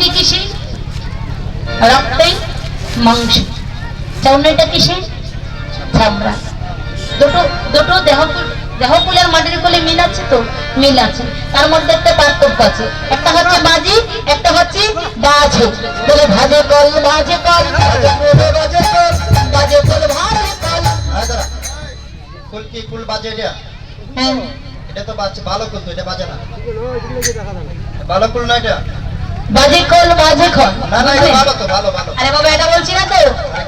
চৌনি কিসে? রক্তে মাংস। চৌনিটা কিসে? চামড়া। দুটো দুটো দেহকুলের মাটির কোলে মিল আছে তো? মিল আছে। তার মধ্যে একটা পার্থক্য আছে, একটা হচ্ছে বাজি, একটা হচ্ছে বাজে। বলে ভাজে কল বাজে কল বাজে কল ভাজে কল। কুল কি কুল বাজে এটা? হ্যাঁ, এটা তো বাজে ভালো কুল, তো এটা বাজে না। ভালো কুল না এটা? বাজে কল বাজে কল। না না, এটা ভালো তো, ভালো ভালো। আরে বাবা, এটা বলছি না তো,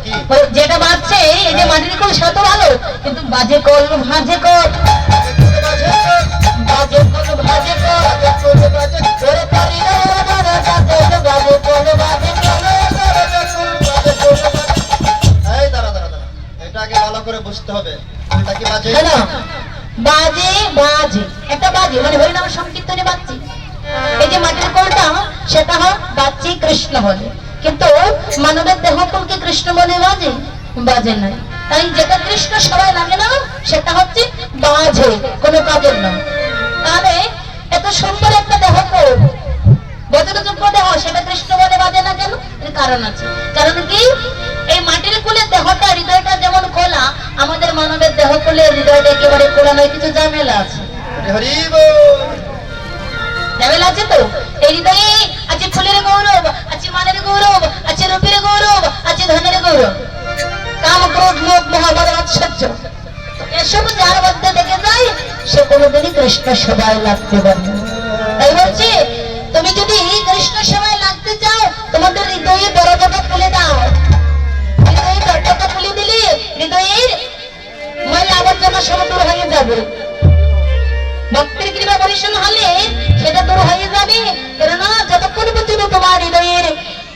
কি যেটা বাজছে এই যে মাটির কোল সেটা তো ভালো, কিন্তু বাজে কল ভাজে কল। বাজে কল ভাজে কল ওরে পারি রে বাবা বাজে বাজে কল বাজে কল। এই দাঁড়া দাঁড়া দাঁড়া, এটা আগে ভালো করে বুঝতে হবে। এটা কি বাজে? না, বাজে বাজে একটা বাজে মানে হরিনাম সংকীর্তনে বাজছে। এই যে মাটির কোলটা সেটা বাজছে কৃষ্ণ বলে, কিন্তু মানবের দেহকুলকে কৃষ্ণ বলে বাজে? বাজে নাই। তাই যেটা কৃষ্ণ সবাই লাগে না সেটা হচ্ছে বাজে, কোনো কাজের না। তাহলে এত সুন্দর একটা দেহকুল, বজ্রযোগ্য দেহ, সেটা কৃষ্ণ বলে বাজে না কেন? এর কারণ আছে। কারণ কি? এই মাটির কুলের দেহটা, হৃদয়টা যেমন খোলা, আমাদের মানবের দেহ কুলের হৃদয়টা একেবারে খোলা নয়, কিছু ঝামেলা আছে। হরি বল। ঝামেলা আছে তো। এই হৃদয়ে আছে ফুলের গৌরব, আছে মানের গৌরব, আছে রূপের গৌরব, আছে ধনের গৌরব, কাম ক্রোধ লোভ মোহ বড় আশ্চর্য। এসব যার মধ্যে দেখে যায় সে কোনোদিনই কৃষ্ণ সেবায় লাগতে পারে না। তাই বলছি, তুমি যদি কৃষ্ণ সেবায় লাগতে চাও, তোমাদের হৃদয়ে দরজাটা খুলে দাও। হৃদয়ে দরজাটা খুলে দিলে হৃদয়ের ময়লা আবর্জনা সব দূর হয়ে যাবে। ভক্তের কৃপা পরিশোধ হলে সেটা দূর হয়ে যাবে। কেননা যতক্ষণ পর্যন্ত তোমার হৃদয়ের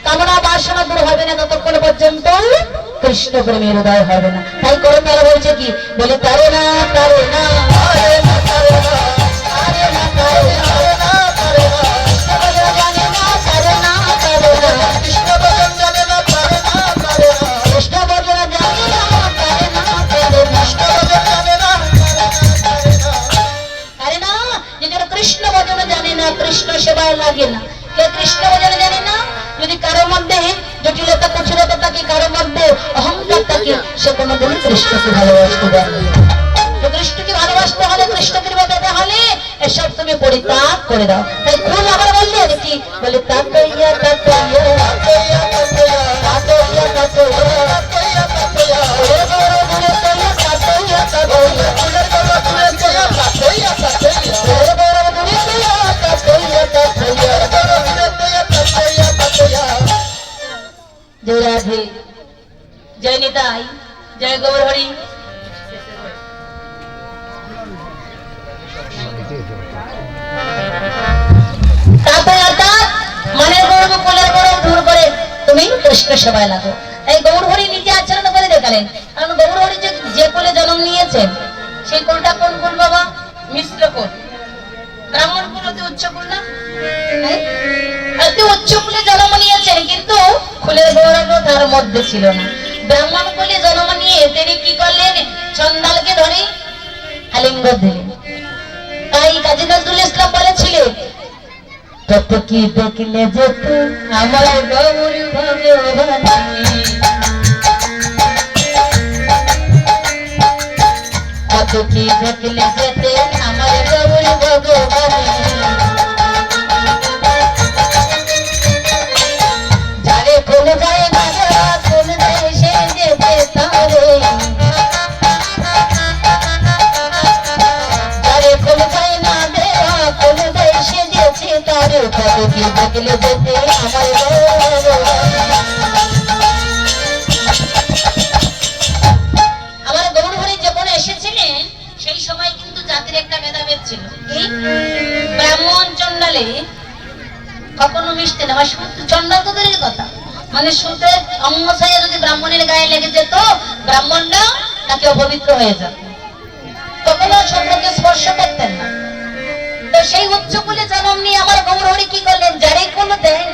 কামনা বাসনা দূর হবে না, ততক্ষণ পর্যন্ত কৃষ্ণ প্রেমের হৃদয় হবে না। তাই করে তারা বলছে কি? বলে তারে না তারে না তারে না তারে না তারে না তারে না তারে না জানে না তারে না তারে না কৃষ্ণ ভজন জানে না, পারে না পারে না। কৃষ্ণ ভজন জানে না তারে না তারে না কৃষ্ণ ভজন জানে না, পারে না পারে না। আরে না, যে যারা কৃষ্ণ ভজন জানে না, কৃষ্ণ সেবায় লাগে না। কে কৃষ্ণ ভজন জানে না? যদি কারোর মধ্যে জটিলতা কুচলতা থাকে, কারোর মধ্যে অহংকার থাকে, সে কোনোদিন কৃষ্ণকে ভালোবাসতে পারে না। তো কৃষ্ণকে ভালোবাসতে হলে, কৃষ্ণকে পেতে হলে এসব তুমি পরিত্যাগ করে দাও। তাই খুব আবার বললে কি? বলে তাতইয়া তাতইয়া তাতইয়া তাতইয়া তাতইয়া তাতইয়া ওরে বড় দূরে তইয়া তাতইয়া তাতইয়া ফুলের গলা ফুলে গয়া পাতইয়া পাতইয়া। ওরে বড় দূরে তইয়া তাতইয়া তাতইয়া। গলা ফুলে গয়া পাতইয়া পাতইয়া। জয় রাধে, জয় নিতাই, জয় গৌর হরি। মনের গৌরব কুলের গৌরব দূর করে তুমি কৃষ্ণ সেবায় লাগো। এই গৌর হরি নিজে আচরণ করে দেখালেন। কারণ গৌর হরি যে কুলে জন্ম নিয়েছেন, সেই কুলটা কোন কুল বাবা? মিশ্র কুল। ব্রাহ্মণ কুল অতি উচ্চ কুল না? অতি উচ্চ কুলে জন্ম নিয়েছেন, কিন্তু কুলের গৌরব তার মধ্যে ছিল না। ব্রাহ্মণ কুলে জন্ম নিয়ে তিনি কি করলেন? চন্দালকে ধরে আলিঙ্গ দিলেন। তাই কাজী নজরুল ইসলাম বলেছিলেন, কত কি দেখলে যেত আমার গৌর ভগবানী, কত কি দেখলে যেতে আমার গৌর ভগবানী। যারে কোন যায় না কোন দেশে যেতে তারে, যারে কোন যায় না দেওয়া কোন দেশে যেতে তারে, কত কি দেখলে যেতে আমার গৌর। আমার গৌর হরি যখন এসেছিলেন সেই সময় কিন্তু জাতির একটা ভেদাভেদ ছিল। এই ব্রাহ্মণ চন্ডালে কখনো মিশতেন। আমার চন্ডাল তো দূরের কথা, মানে সুতের অঙ্গ ছায়া যদি ব্রাহ্মণের গায়ে লেগে যেত, ব্রাহ্মণরা তাকে অপবিত্র হয়ে যেত, কখনো চন্দ্রকে স্পর্শ করতেন না। তো সেই উচ্চ কুলে জন্ম নিয়ে আমার গৌর হরি কি করলেন? যারে কোন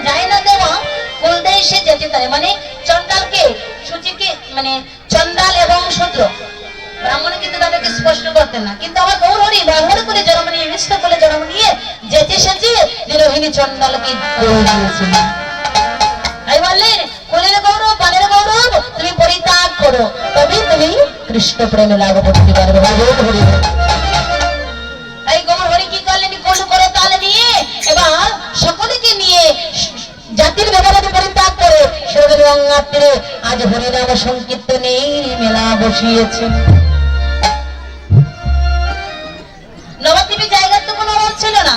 যায় না দেওয়া কোন দেশে যেতে পারে, মানে চন্ডালকে সূচিকে, মানে চন্ডাল এবং শূদ্র ব্রাহ্মণ কিন্তু তাদেরকে স্পষ্ট করতেন না। কিন্তু আমার গৌর হরি ব্রাহ্মণ কুলে জন্ম নিয়ে, মিশ্র কুলে জন্ম নিয়ে যেতে সেচে দিরোহিনী চন্ডালকে গৌর দিয়েছিলেন। করো, তবে তুমি কৃষ্ণ প্রেমে লাভ করতে পারবে। এই গৌর হরি কি করলেন? কোন করে তাল নিয়ে এবার সকলকে নিয়ে জাতির ব্যাপারে পরিত্যাগ করে সুরধুনী গঙ্গার তীরে আজ হরিনাম সংকীর্তনের মেলা বসিয়েছেন। নবদ্বীপের জায়গার তো কোনো অভাব ছিল না।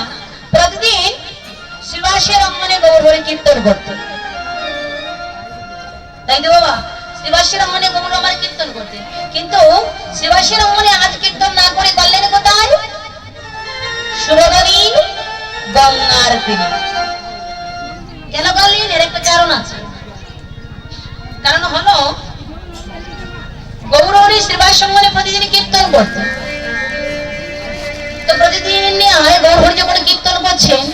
প্রতিদিন শ্রীবাসের অঙ্গনে গৌর হরি কীর্তন করতেন, তাই তো বাবা? শ্রীবাসের অঙ্গনে গৌর আমার কীর্তন করতেন, কিন্তু শ্রীবাসের অঙ্গনে আজ কীর্তন না করে করলেন কোথায়? সুরধুনী গঙ্গার তীরে। কেন করলেন? এর একটা কারণ আছে। কারণ হলো গৌর হরি শ্রীবাস অঙ্গনে প্রতিদিন কীর্তন করতেন। তো প্রতিদিন গৌর হরি যখন কীর্তন করছেন,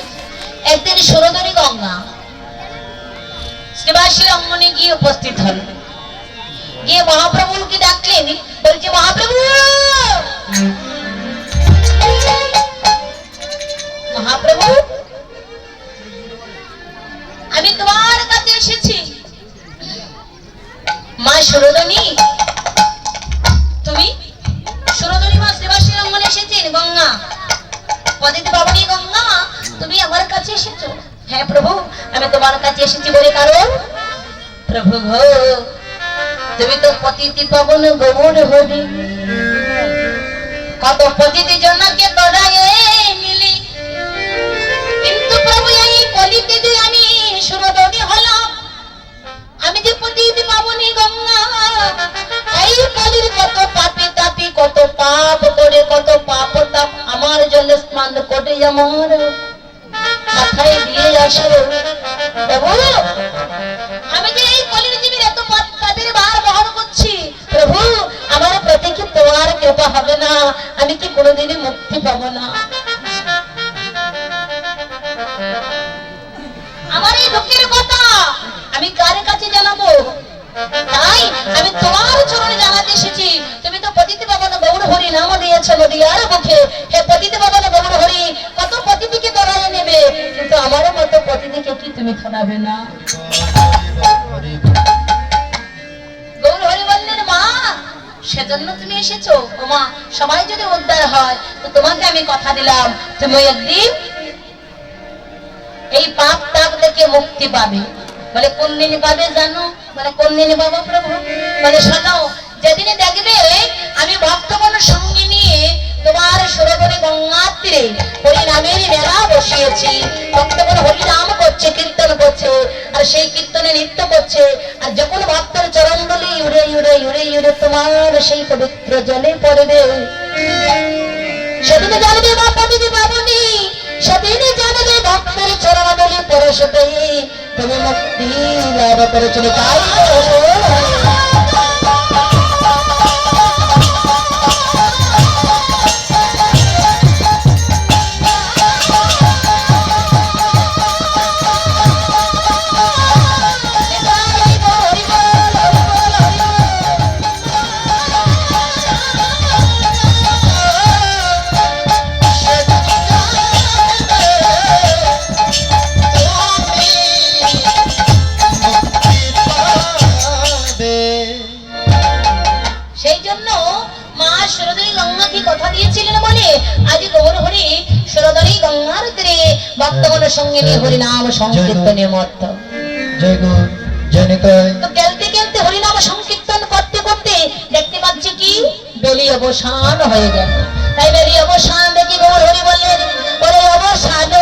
একদিন সুরধুনী গঙ্গা শ্রীবাসের অঙ্গনে গিয়ে উপস্থিত হল। গিয়ে মহাপ্রভুকে ডাকলেন, বলছে মহাপ্রভু, মহাপ্রভু আমি তোমার কাছে এসেছি। মা সুরধুনী, তুমি সুরধুনী মা শ্রীবাসের অঙ্গনে এসেছেন। গঙ্গা পতিত পাবনী গঙ্গা, তুমি আমার কাছে এসেছো। হ্যাঁ প্রভু, আমি তোমার কাছে এসেছি বলে কারণ, প্রভু গো তুমি তো পতিত পাবন গৌর হরি, কত পতিত জনকে তরায়ে মিলি, কিন্তু প্রভু এই কলিতে যে আমি সুরধুনী হলাম, আমি যে পতিত পাবনী গঙ্গা, এই কলির কত পাপি তাপি কত পাপ করে, কত পাপ তাপ আমার জলে স্নান করে আমার মাথায় দিয়ে আসে। প্রভু আমি যে এই কলির জীবের এত পাপের ভার বহন করছি, প্রভু আমার প্রতি কি তোমার কৃপা হবে না? আমি কি কোনোদিনই মুক্তি পাবো না? আমার এই দুঃখের কথা আমি কার কাছে জানাবো? তাই আমি তোমার চরণে জানাতে এসেছি। তুমি তো পতিত পাবন গৌর হরি নাম দিয়েছো নদীয়ার বুকে। হে পতিত পাবন গৌর হরি, কত পতিতিকে ধরায় নেবে, কিন্তু আমার মতো পতিতিকে কি তুমি ধরাবে না? গৌর হরি বললেন, মা সেজন্য তুমি এসেছো? ও মা, সবাই যদি উদ্ধার হয় তো তোমাকে আমি কথা দিলাম, তুমি একদিন এই পাপ তাপ থেকে মুক্তি পাবে। বলে কোন দিন পাবে জানো? বলে কোন দিনে পাবো প্রভু? বলে শোনো, যেদিনে দেখবে আমি ভক্তগণ সঙ্গে নিয়ে তোমার সুরধুনী গঙ্গার তীরে হরিনামের মেলা বসিয়েছি। ভক্তগণ হরিনাম করছে, কীর্তন করছে, আর সেই কীর্তনে নৃত্য করছে। আর যখন ভক্তের চরণ ধুলি উড়ে উড়ে উড়ে উড়ে তোমার সেই পবিত্র জলে পড়বে, সেদিনে জানবে মা পতিত পাবনী, সেদিনে জানবে ভক্তের চরণ ধুলি পরশতে তুমি মুক্তি লাভ করেছিল। তাই ভক্তগণের সঙ্গে নিয়ে হরিনাম সংকীর্তনের মধ্য। তো খেলতে খেলতে হরিনাম সংকীর্তন করতে করতে দেখতে পাচ্ছি কি বেলি অবসান হয়ে গেল। তাই বেলি অবসান দেখি গৌর হরি বললেন, ওরে অবসান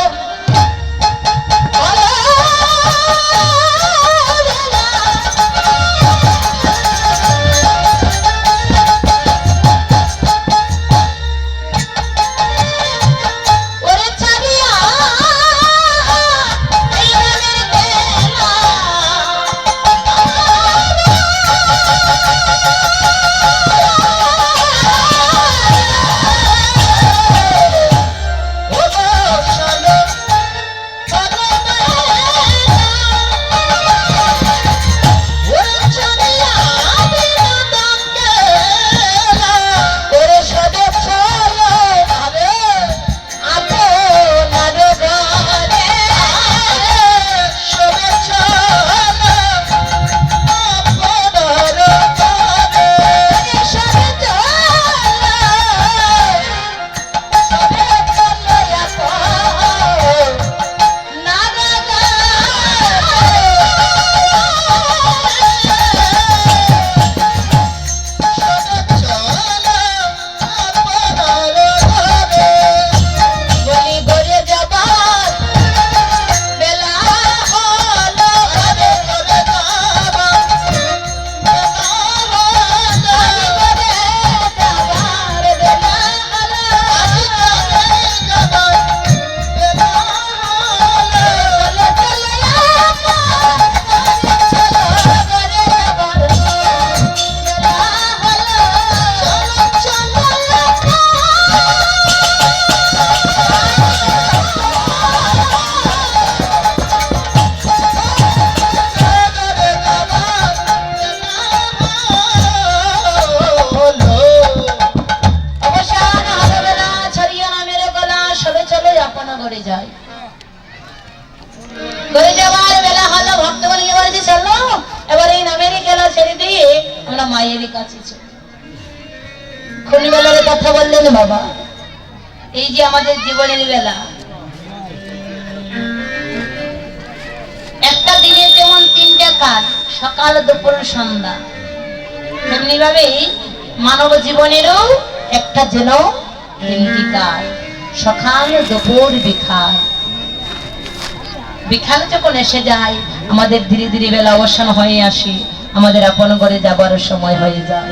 ঘরে যাই। ঘরে যাওয়ার বেলা হলো, ভক্তগণ কি বলেছে চলো এবার এই নামের খেলা ছেড়ে দিয়ে আমরা মায়ের কাছে চলি। ক্ষণবেলার কথা বললেন বাবা, এই যে আমাদের জীবনের বেলা, একটা দিনের যেমন তিনটা কাজ, সকাল দুপুর সন্ধ্যা, তেমনি ভাবে মানব জীবনেরও একটা যেন তিনটি কাজ, সকাল দুপুর বিকাল। বিকাল যখন এসে যায় আমাদের ধীরে ধীরে বেলা অবসান হয়ে আসে, আমাদের আপন ঘরে যাবার সময় হয়ে যায়।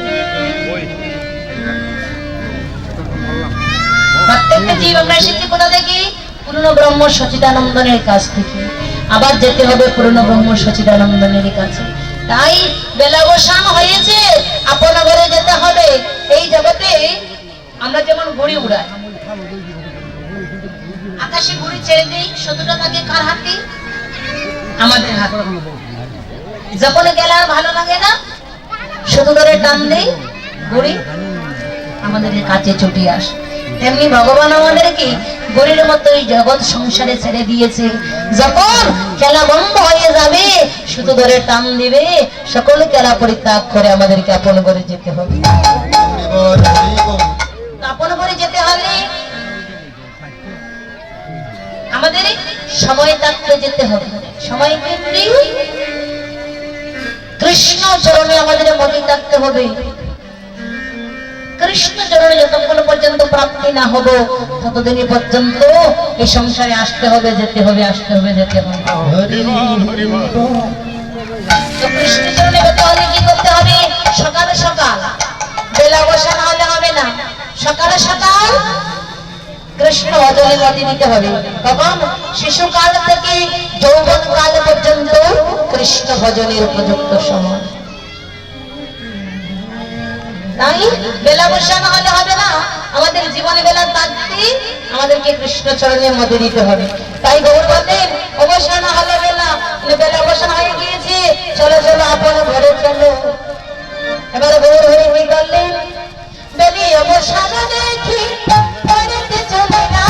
প্রত্যেকটা জীব আমরা এসেছি কোথা থেকে? পূর্ণ ব্রহ্ম সচিদানন্দনের কাছ থেকে, আবার যেতে হবে পূর্ণ ব্রহ্ম সচিদানন্দনের কাছে। তাই বেলা অবসান হয়েছে, আপন ঘরে যেতে হবে। এই জগতে আমরা যেমন ঘুড়ি উড়াই, আকাশে ঘুড়ি ছেড়ে দিই, শত্রুটা থাকে কার হাতে? আমাদের হাতে। যখন গেলে আর ভালো লাগে না, শুধু ধরে টান দেই, ঘুড়ি আমাদের কাছে ছুটি আসে। তেমনি ভগবান আমাদেরকে গরির মতো এই জগৎ সংসারে ছেড়ে দিয়েছে। যখন খেলা বন্ধ হয়ে যাবে, শুধু ধরে টান দিবে, সকল খেলা পরিত্যাগ করে আমাদেরকে আপন করে যেতে হবে। আপন করে যেতে হলে আমাদের সময় থাকতে যেতে হবে। সময় কিন্তু কৃষ্ণ চরণে আমাদের মনে থাকতে হবে। কৃষ্ণ চরণে যতক্ষণ পর্যন্ত প্রাপ্তি না হবো, ততদিনই পর্যন্ত এই সংসারে আসতে হবে, যেতে হবে, আসতে হবে, যেতে হবে। তো কৃষ্ণ চরণে যেতে হলে কি করতে হবে? সকালে সকাল, বেলা অবসান হলে হবে না, সকালে সকাল কৃষ্ণ ভজনে মতি দিতে হবে। কখন? শিশুকাল থেকে যৌবন কাল পর্যন্ত কৃষ্ণ ভজনের উপযুক্ত সময়। তাই বেলা বসানো হলে হবে না, আমাদের জীবনে বেলা থাকতে আমাদেরকে কৃষ্ণ চরণের মধ্যে দিতে হবে। তাই গৌর বলেন অবসান হলে বেলা, বেলা অবসান হয়ে গিয়েছে, চলো চলো আপন ঘরে চলো। এবারে গৌর হরি কি করলেন? বেলি অবসান দেখি বাড়িতে চলে না,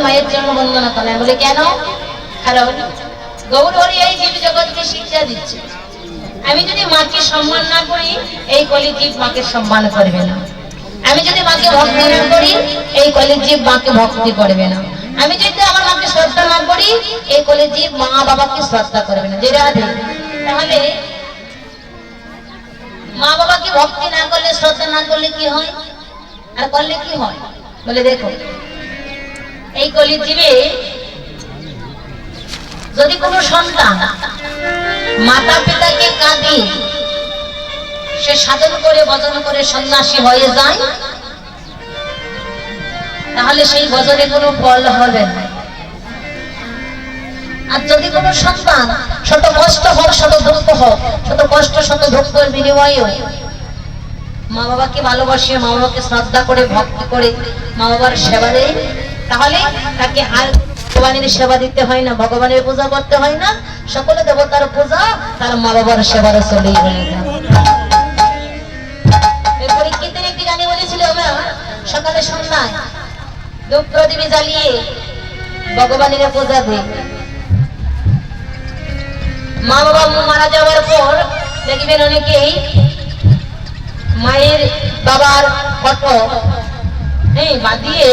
মায়ের চরণ বন্দনা করলেন। বলে কেন? কারণ গৌর হরি এই জীব জগৎকে শিক্ষা দিচ্ছে, আমি যদি মাকে সম্মান না করি, এই কলি জীব মাকে সম্মান করবে না। আমি যদি মাকে ভক্তি না করি, এই কলি জীব মাকে ভক্তি করবে না। আমি যদি আমার মাকে শ্রদ্ধা না করি, এই কলি জীব মা বাবাকে শ্রদ্ধা করবে না। যে রাধে, তাহলে মা বাবাকে ভক্তি না করলে, শ্রদ্ধা না করলে কি হয়, আর করলে কি হয়? বলে দেখো, এই কলির জীবে যদি কোনো সন্তান মাতা পিতাকে কাঁদিয়ে সে সাধন করে ভজন করে সন্ন্যাসী হয়ে যায়, তাহলে সেই ভজনে কোনো ফল হবে না। আর যদি কোনো সন্তান শত কষ্ট হোক, শত দুঃখ হোক, শত কষ্ট শত দুঃখের বিনিময়েও মা বাবাকে ভালোবাসে, মা বাবাকে শ্রদ্ধা করে, ভক্তি করে মা বাবার সেবা দেয়, তাহলে তাকে আর ভগবানের সেবা দিতে হয় না, ভগবানের পূজা করতে হয় না, সকলে দেবতার পূজা তার মা বাবার সেবার চলেই হয়ে যায়। এরপরে কীর্তন একটি গানে বলেছিল আমরা, সকালে সন্ধ্যায় ধূপ প্রদীপে জ্বালিয়ে ভগবানের পূজা দেয়। মা বাবা মারা যাওয়ার পর দেখবেন অনেকেই মায়ের বাবার ফটো বাঁধিয়ে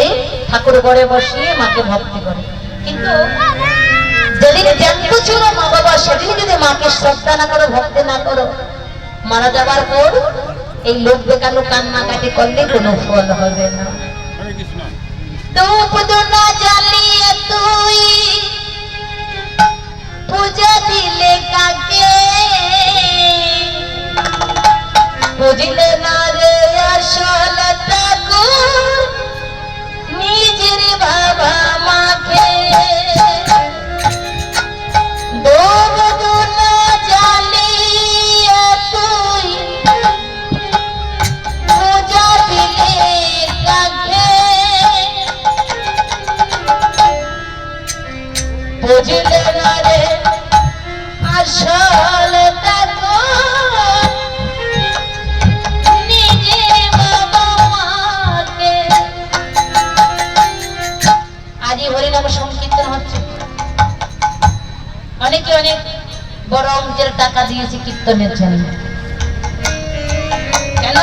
ঠাকুর ঘরে বসিয়ে মাকে ভক্তি করে। কিন্তু যেদিন জ্ঞান্ত ছিল মা বাবা সেদিন যদি মাকে শ্রদ্ধা না করো, ভক্তি না করো, মারা যাবার পর এই লোক দেখানো কান্নাকাটি করলে কোনো ফল হবে না। ধূপ ধুনা জ্বালিয়ে তুই পূজা দিলে কাকে, বুঝলে না রে আসল ঠাকুর নিজের বাবা মাকে। ধূপ ধুনা জ্বালিয়ে তুই পূজা দিলে কাকে, বুঝলে না রে আসল ঠাকুর নিজের বাবা মাকে। আজই হরিনাম সংকীর্তন হচ্ছে, অনেকে অনেক বড় অঙ্কের টাকা দিয়েছে কীর্তনের জন্য। কেন?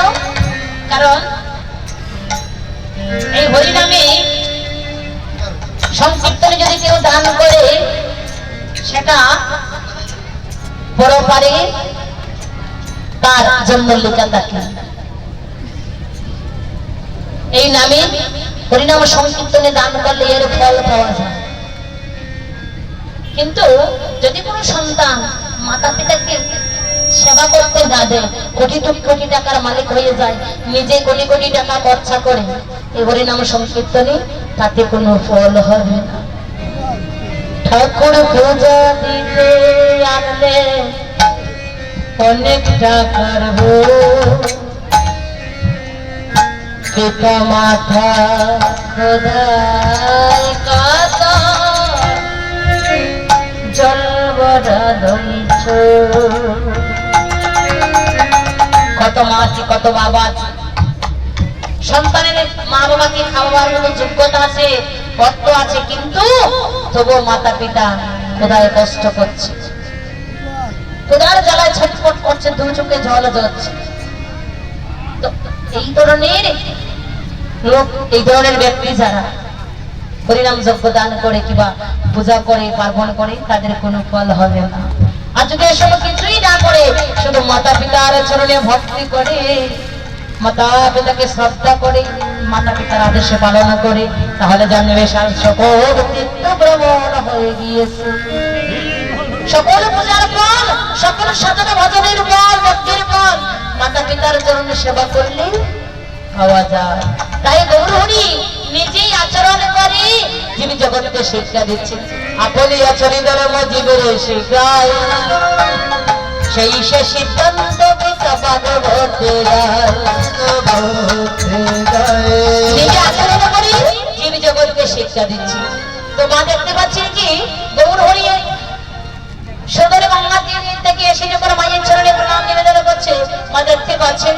কারণ এই হরিনামে সংকীর্তনে যদি কেউ দান করে সেটা পরপারে তার জন্য লেখা থাকে। এই নামে হরিনাম সংকীর্তনে দান করলে এর ফল পাওয়া যায়। কিন্তু যদি কোনো সন্তান মাতা পিতাকে সেবা করতে না দেয়, কোটি কোটি টাকার মালিক হয়ে যায়, নিজে কোটি কোটি টাকা খরচা করে এই হরিনাম সংকীর্তনে, তাতে কোনো ফল হবে না। ঠাকুর পূজা দিতে আনলে অনেক টাকার পিতা মাথা খোদাই কাতা জলবরা ধৈছ। কত মা আছে, কত বাবা আছে, সন্তানের মা বাবাকে খাওয়াবার মতো যোগ্যতা আছে, অর্থ আছে, কিন্তু তবুও মাতা পিতা খোদায় কষ্ট করছে, খোদার জ্বালায় ছটফট করছে, দু চোখে জল জ্বলছে। তো এই ধরনের লোক, এই ধরনের ব্যক্তি যারা হরিনাম যজ্ঞ দান করে কিংবা পূজা করে পার্বণ করে, তাদের কোনো ফল হবে না। আর যদি এসব কিছুই না করে শুধু মাতা পিতার চরণে ভক্তি করে, মাতা পিতাকে শ্রদ্ধা করে, মাতা পিতার আদেশে পালন করে, তাহলে জানবে সকল তীর্থ ভ্রমণ হয়ে গিয়েছে। সকল পূজার ফল, সকল সাধনা ভজনের ফল, ভক্তির ফল মাতা পিতার চরণে সেবা করলে পাওয়া যায়। তাই গৌরহরি নিজেই আচরণ করে জীব জগৎকে শিক্ষা দিচ্ছে। আপনি আচরিত জীবের শিখায়, সেই সে সিদ্ধান্ত নিজে আচরণ করি জীব জগৎকে শিক্ষা দিচ্ছি। তো মা দেখতে পাচ্ছেন কি গৌরহরি সুন্দর গঙ্গা তীর থেকে এসে যখন মায়ের চরণে প্রণাম নিবেদন করছে, মা দেখতে পাচ্ছেন